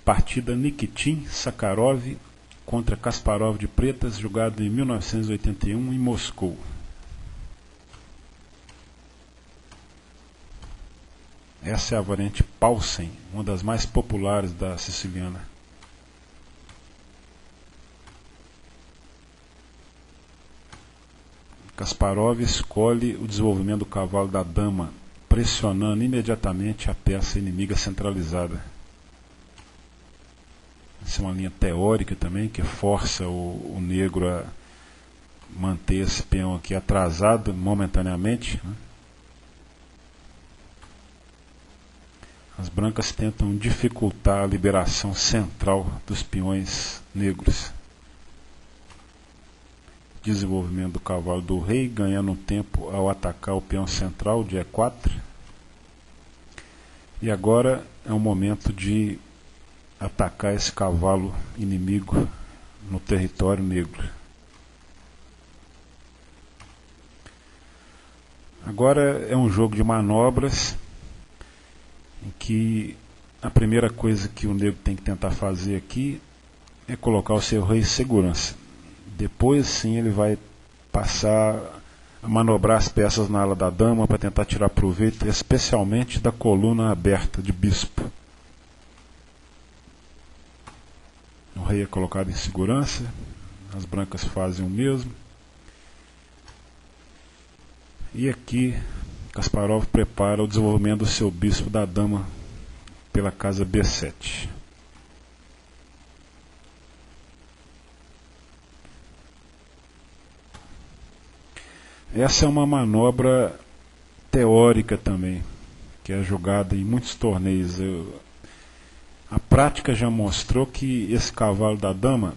Partida Nikitin Sakharov contra Kasparov de pretas, jogado em 1981 em Moscou. Essa é a variante Paulsen, uma das mais populares da siciliana. Kasparov escolhe o desenvolvimento do cavalo da dama, pressionando imediatamente a peça inimiga centralizada. Essa é uma linha teórica também, que força o negro a manter esse peão aqui atrasado momentaneamente, né? As brancas tentam dificultar a liberação central dos peões negros. Desenvolvimento do cavalo do rei, ganhando tempo ao atacar o peão central de E4. E agora é o momento de atacar esse cavalo inimigo no território negro. Agora é um jogo de manobras em que a primeira coisa que o negro tem que tentar fazer aqui é colocar o seu rei em segurança. Depois sim ele vai passar a manobrar as peças na ala da dama para tentar tirar proveito, especialmente da coluna aberta de bispo. O rei é colocado em segurança, as brancas fazem o mesmo. E aqui Kasparov prepara o desenvolvimento do seu bispo da dama pela casa B7. Essa é uma manobra teórica também, que é jogada em muitos torneios. A prática já mostrou que esse cavalo da dama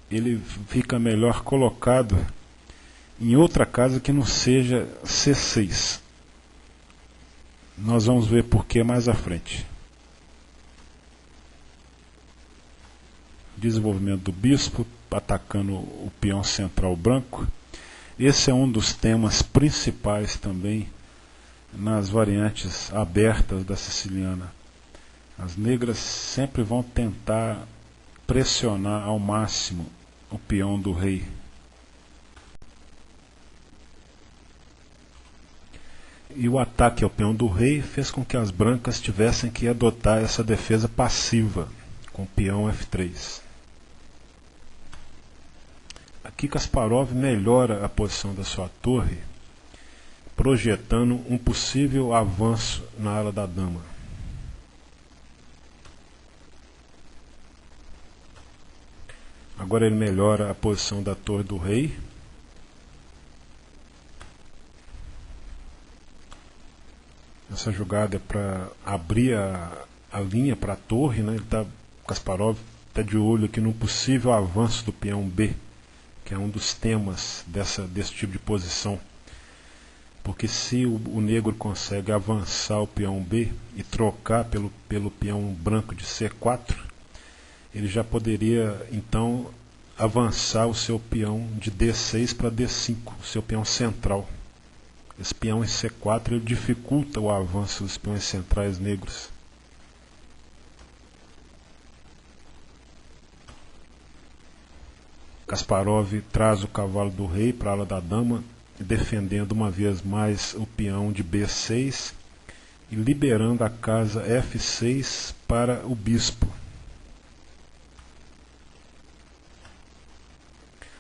ele fica melhor colocado em outra casa que não seja C6. Nós vamos ver por que mais à frente. Desenvolvimento do bispo, atacando o peão central branco. Esse é um dos temas principais também nas variantes abertas da siciliana. As negras sempre vão tentar pressionar ao máximo o peão do rei. E o ataque ao peão do rei fez com que as brancas tivessem que adotar essa defesa passiva, com o peão F3. Aqui Kasparov melhora a posição da sua torre, projetando um possível avanço na ala da dama. Agora ele melhora a posição da torre do rei. Essa jogada é para abrir a linha para a torre, né? Kasparov está de olho aqui no possível avanço do peão B, que é um dos temas desse tipo de posição. Porque se o negro consegue avançar o peão B e trocar pelo peão branco de C4, ele já poderia então avançar o seu peão de D6 para D5, o seu peão central. Esse peão em C4 ele dificulta o avanço dos peões centrais negros. Kasparov traz o cavalo do rei para a ala da dama, defendendo uma vez mais o peão de B6 e liberando a casa F6 para o bispo.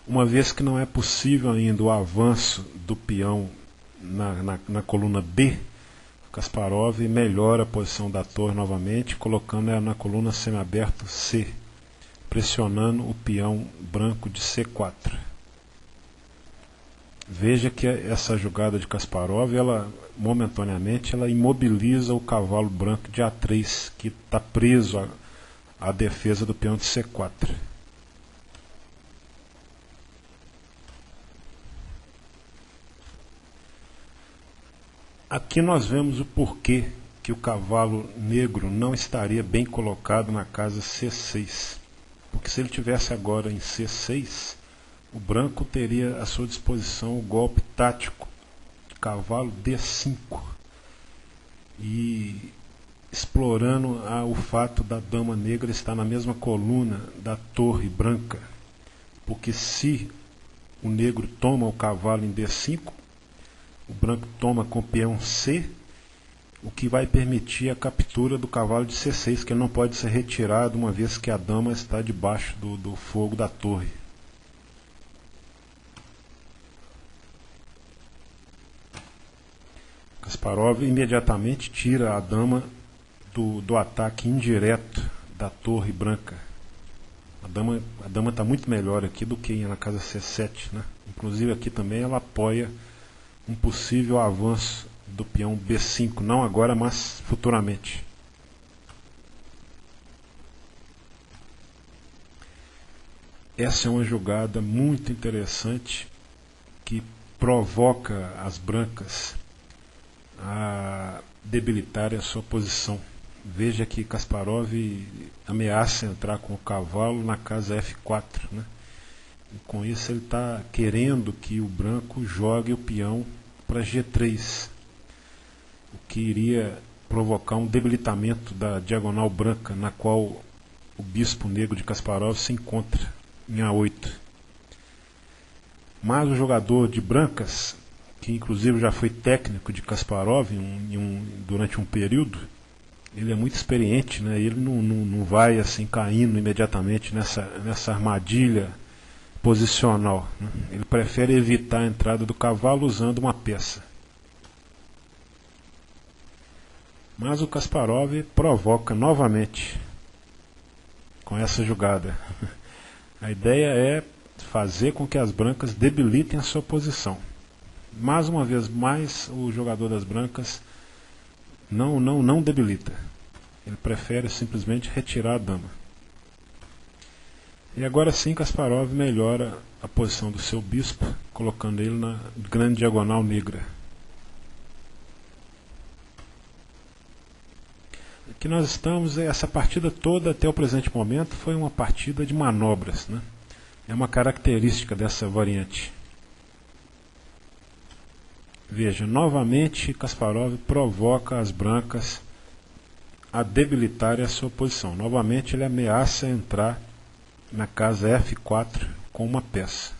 Uma vez que não é possível ainda o avanço do peão na coluna B, Kasparov melhora a posição da torre novamente, colocando ela na coluna semiaberta C, pressionando o peão branco de C4. Veja que essa jogada de Kasparov, momentaneamente, ela imobiliza o cavalo branco de A3, que está preso à defesa do peão de C4. Aqui nós vemos o porquê que o cavalo negro não estaria bem colocado na casa C6. Porque se ele tivesse agora em C6, o branco teria à sua disposição o golpe tático, cavalo D5. E explorando o fato da dama negra estar na mesma coluna da torre branca, porque se o negro toma o cavalo em D5, o branco toma com o peão C, o que vai permitir a captura do cavalo de C6, que ele não pode ser retirado uma vez que a dama está debaixo do fogo da torre. Kasparov imediatamente tira a dama do ataque indireto da torre branca. A dama está muito melhor aqui do que na casa C7, né? Inclusive aqui também ela apoia um possível avanço do peão B5, não agora, mas futuramente. Essa é uma jogada muito interessante que provoca as brancas a debilitarem a sua posição. Veja que Kasparov ameaça entrar com o cavalo na casa F4, né? E com isso ele está querendo que o branco jogue o peão para G3, o que iria provocar um debilitamento da diagonal branca, na qual o bispo negro de Kasparov se encontra em A8. Mas o jogador de brancas, que inclusive já foi técnico de Kasparov durante um período, ele é muito experiente, né? Ele não vai assim caindo imediatamente nessa armadilha posicional, né? Ele prefere evitar a entrada do cavalo usando uma peça. Mas o Kasparov provoca novamente com essa jogada. A ideia é fazer com que as brancas debilitem a sua posição. Mais uma vez mais, o jogador das brancas não debilita. Ele prefere simplesmente retirar a dama. E agora sim Kasparov melhora a posição do seu bispo, colocando ele na grande diagonal negra. Aqui nós estamos, essa partida toda até o presente momento foi uma partida de manobras, né? É uma característica dessa variante. Veja, novamente Kasparov provoca as brancas a debilitarem a sua posição. Novamente ele ameaça entrar na casa F4 com uma peça.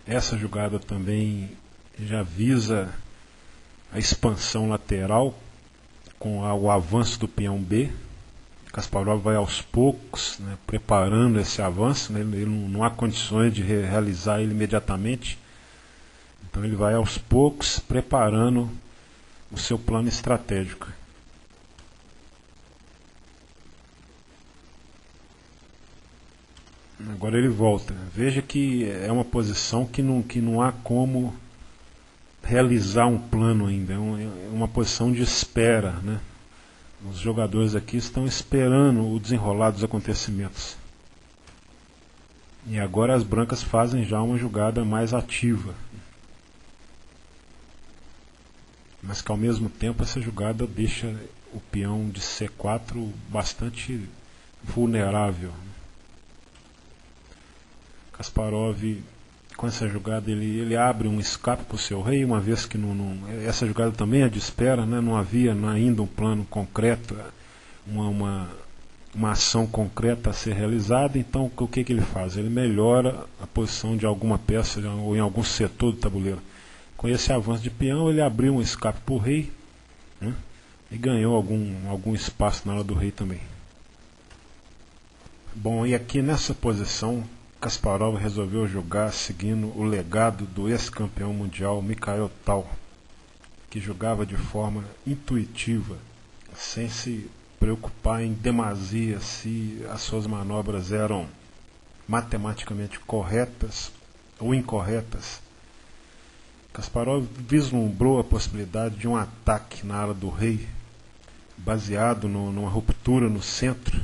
Essa jogada também já visa a expansão lateral com o avanço do peão B. Kasparov vai aos poucos, né, preparando esse avanço, né, ele não há condições de realizar ele imediatamente, então ele vai aos poucos preparando o seu plano estratégico. Agora ele volta. Veja que é uma posição que não há como realizar um plano ainda, é uma posição de espera, né? Os jogadores aqui estão esperando o desenrolar dos acontecimentos. E agora as brancas fazem já uma jogada mais ativa. Mas que ao mesmo tempo essa jogada deixa o peão de C4 bastante vulnerável. Kasparov, com essa jogada, ele abre um escape para o seu rei, uma vez que essa jogada também é de espera, né? Não havia ainda um plano concreto, uma ação concreta a ser realizada. Então o que ele faz? Ele melhora a posição de alguma peça ou em algum setor do tabuleiro. Com esse avanço de peão ele abriu um escape para o rei, né? E ganhou algum espaço na hora do rei também. Bom, e aqui nessa posição Kasparov resolveu jogar seguindo o legado do ex-campeão mundial Mikhail Tal, que jogava de forma intuitiva, sem se preocupar em demasia se as suas manobras eram matematicamente corretas ou incorretas. Kasparov vislumbrou a possibilidade de um ataque na ala do rei, baseado numa ruptura no centro,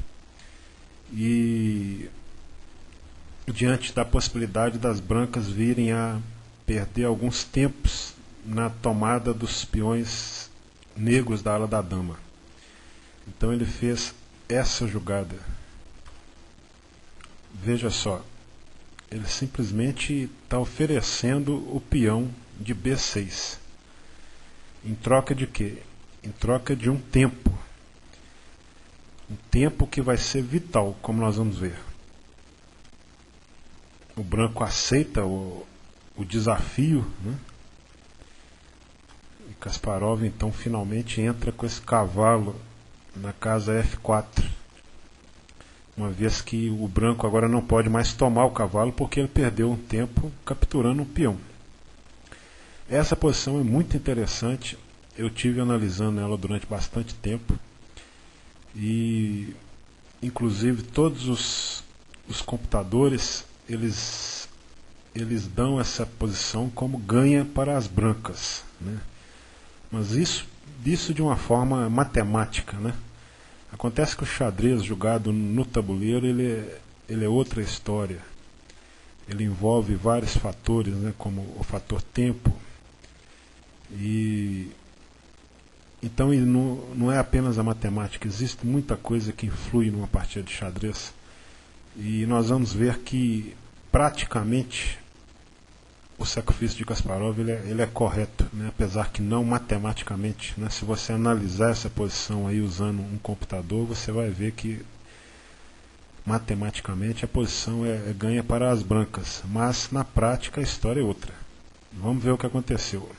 e diante da possibilidade das brancas virem a perder alguns tempos na tomada dos peões negros da ala da dama. Então ele fez essa jogada. Veja só, ele simplesmente está oferecendo o peão de B6. Em troca de quê? Em troca de um tempo. Um tempo que vai ser vital, como nós vamos ver. O branco aceita o desafio, né? E Kasparov então finalmente entra com esse cavalo na casa F4. Uma vez que o branco agora não pode mais tomar o cavalo porque ele perdeu um tempo capturando um peão. Essa posição é muito interessante. Eu tive analisando ela durante bastante tempo. E inclusive todos os computadores eles dão essa posição como ganha para as brancas, né? Mas isso de uma forma matemática, né? Acontece que o xadrez jogado no tabuleiro ele é outra história. Ele envolve vários fatores, né, como o fator tempo. E então ele não é apenas a matemática, existe muita coisa que influi numa partida de xadrez. E nós vamos ver que praticamente o sacrifício de Kasparov ele é correto, né? Apesar que não matematicamente, né? Se você analisar essa posição aí usando um computador, você vai ver que matematicamente a posição é ganha para as brancas, mas na prática a história é outra. Vamos ver o que aconteceu.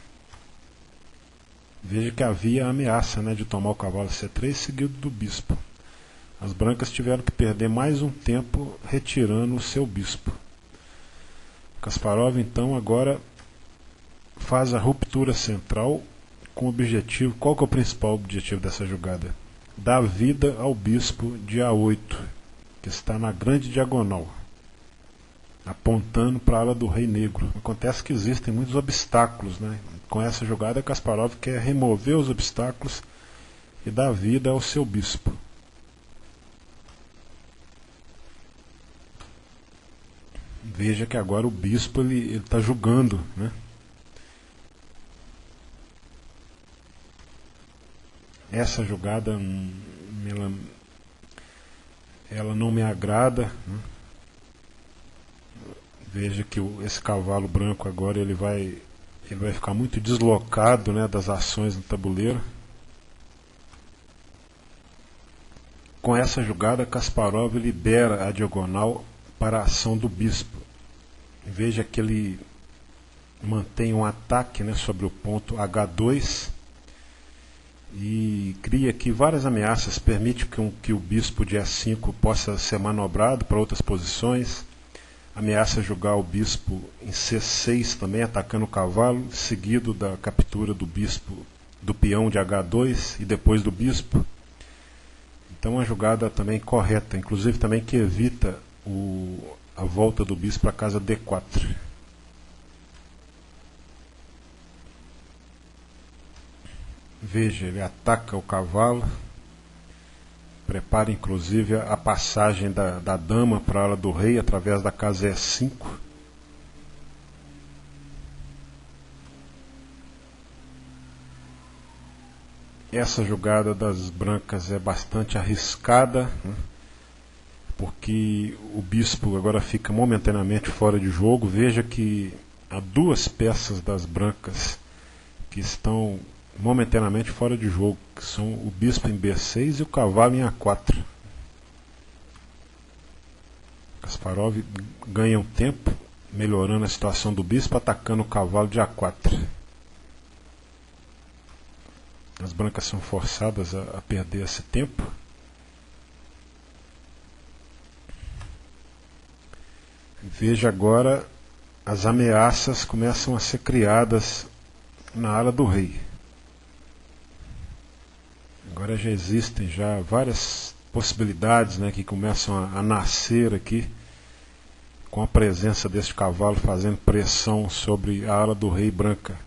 Veja que havia a ameaça, né, de tomar o cavalo C3 seguido do bispo. As brancas tiveram que perder mais um tempo retirando o seu bispo. Kasparov então agora faz a ruptura central com o objetivo. Qual que é o principal objetivo dessa jogada? Dar vida ao bispo de A8, que está na grande diagonal, apontando para a ala do rei negro. Acontece que existem muitos obstáculos, né? Com essa jogada Kasparov quer remover os obstáculos e dar vida ao seu bispo. Veja que agora o bispo ele está julgando, né? Essa jogada ela não me agrada, né? Veja que esse cavalo branco agora ele vai ficar muito deslocado, né, das ações no tabuleiro. Com essa jogada Kasparov libera a diagonal para a ação do bispo. Veja que ele mantém um ataque, né, sobre o ponto H2 e cria aqui várias ameaças, permite que o bispo de E5 possa ser manobrado para outras posições, ameaça jogar o bispo em C6 também, atacando o cavalo, seguido da captura do bispo, do peão de H2 e depois do bispo. Então uma jogada também correta, inclusive também que evita a volta do bispo para a casa D4. Veja, ele ataca o cavalo, prepara inclusive a passagem da dama para a ala do rei através da casa E5. Essa jogada das brancas é bastante arriscada, né? Porque o bispo agora fica momentaneamente fora de jogo. Veja que há duas peças das brancas que estão momentaneamente fora de jogo, que são o bispo em B6 e o cavalo em A4. Kasparov ganha um tempo, melhorando a situação do bispo, atacando o cavalo de A4. As brancas são forçadas a perder esse tempo. Veja agora, as ameaças começam a ser criadas na ala do rei. Agora já existem já várias possibilidades, né, que começam a nascer aqui, com a presença deste cavalo fazendo pressão sobre a ala do rei branca.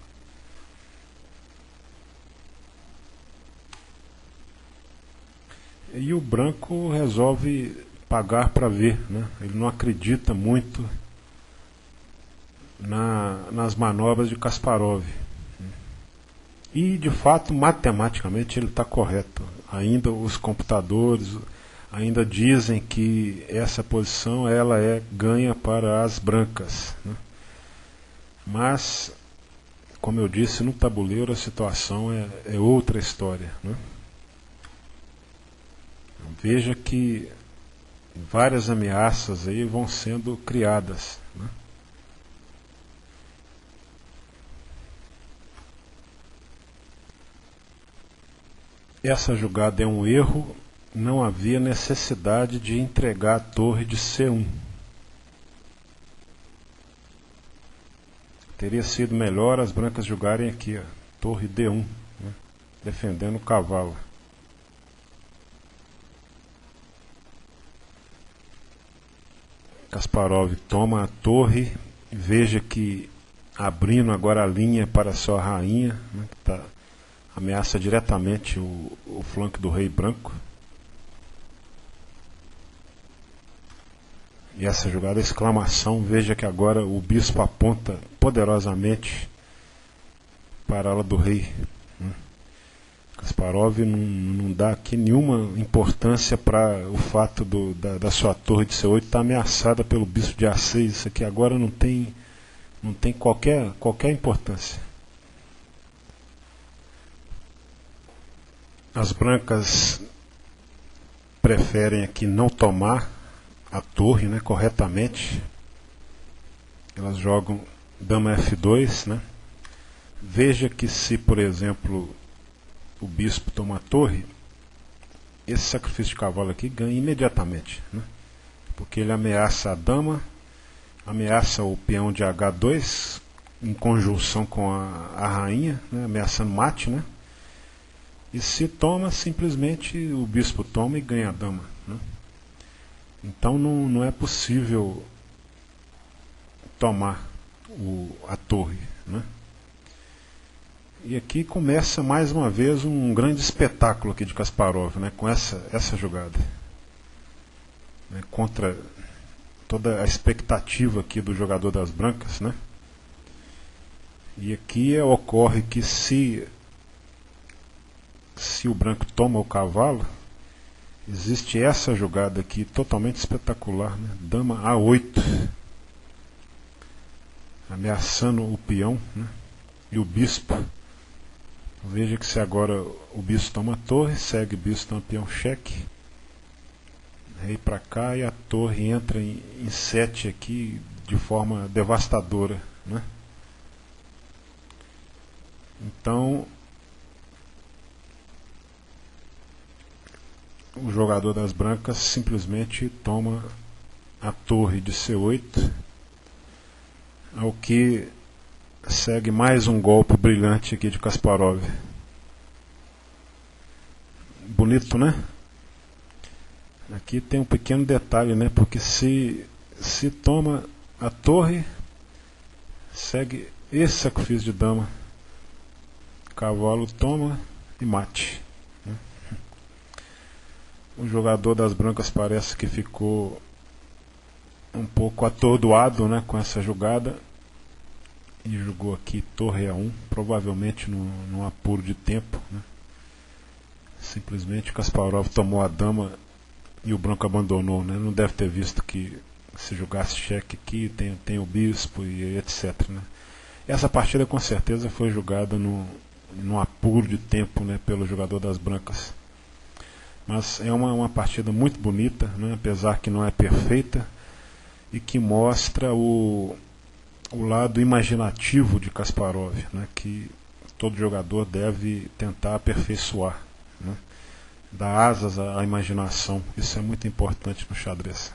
E o branco resolve pagar para ver, né? Ele não acredita muito nas manobras de Kasparov. E de fato, matematicamente, ele está correto. Ainda os computadores ainda dizem que essa posição ela é ganha para as brancas, né? Mas como eu disse, no tabuleiro a situação é outra história, né? Veja que várias ameaças aí vão sendo criadas, né? Essa jogada é um erro, não havia necessidade de entregar a torre de C1. Teria sido melhor as brancas jogarem aqui, ó, torre D1, né, defendendo o cavalo. Kasparov toma a torre, veja que abrindo agora a linha para a sua rainha, né, que ameaça diretamente o flanco do rei branco. E essa jogada, exclamação, veja que agora o bispo aponta poderosamente para a ala do rei. Kasparov não dá aqui nenhuma importância para o fato da sua torre de C8 estar ameaçada pelo bispo de A6. Isso aqui agora não tem qualquer importância. As brancas preferem aqui não tomar a torre, né, corretamente. Elas jogam dama F2, né? Veja que se, por exemplo, o bispo toma a torre, esse sacrifício de cavalo aqui ganha imediatamente, né? Porque ele ameaça a dama, ameaça o peão de H2 em conjunção com a rainha, né, ameaçando mate, né? E se toma, simplesmente o bispo toma e ganha a dama, né? Então não é possível tomar a torre, né? E aqui começa mais uma vez um grande espetáculo aqui de Kasparov, né, com essa jogada, né, contra toda a expectativa aqui do jogador das brancas, né? E aqui ocorre que se o branco toma o cavalo, existe essa jogada aqui totalmente espetacular, né? Dama A8, ameaçando o peão, né, e o bispo. Veja que se agora o bispo toma a torre, segue o bispo, toma peão, cheque, rei para cá, e a torre entra em 7 aqui de forma devastadora, né? Então o jogador das brancas simplesmente toma a torre de C8, ao que segue mais um golpe brilhante aqui de Kasparov. Bonito, né? Aqui tem um pequeno detalhe, né? Porque se toma a torre, segue esse sacrifício de dama, cavalo toma e mate, né? O jogador das brancas parece que ficou um pouco atordoado, né, com essa jogada, e jogou aqui torre A1, provavelmente num apuro de tempo, né? Simplesmente Kasparov tomou a dama e o branco abandonou, né? Não deve ter visto que se jogasse cheque aqui tem o bispo e etc, né? Essa partida com certeza foi jogada num apuro de tempo, né, pelo jogador das brancas. Mas é uma partida muito bonita, né, apesar que não é perfeita, e que mostra o lado imaginativo de Kasparov, né, que todo jogador deve tentar aperfeiçoar, né, dar asas à imaginação. Isso é muito importante no xadrez.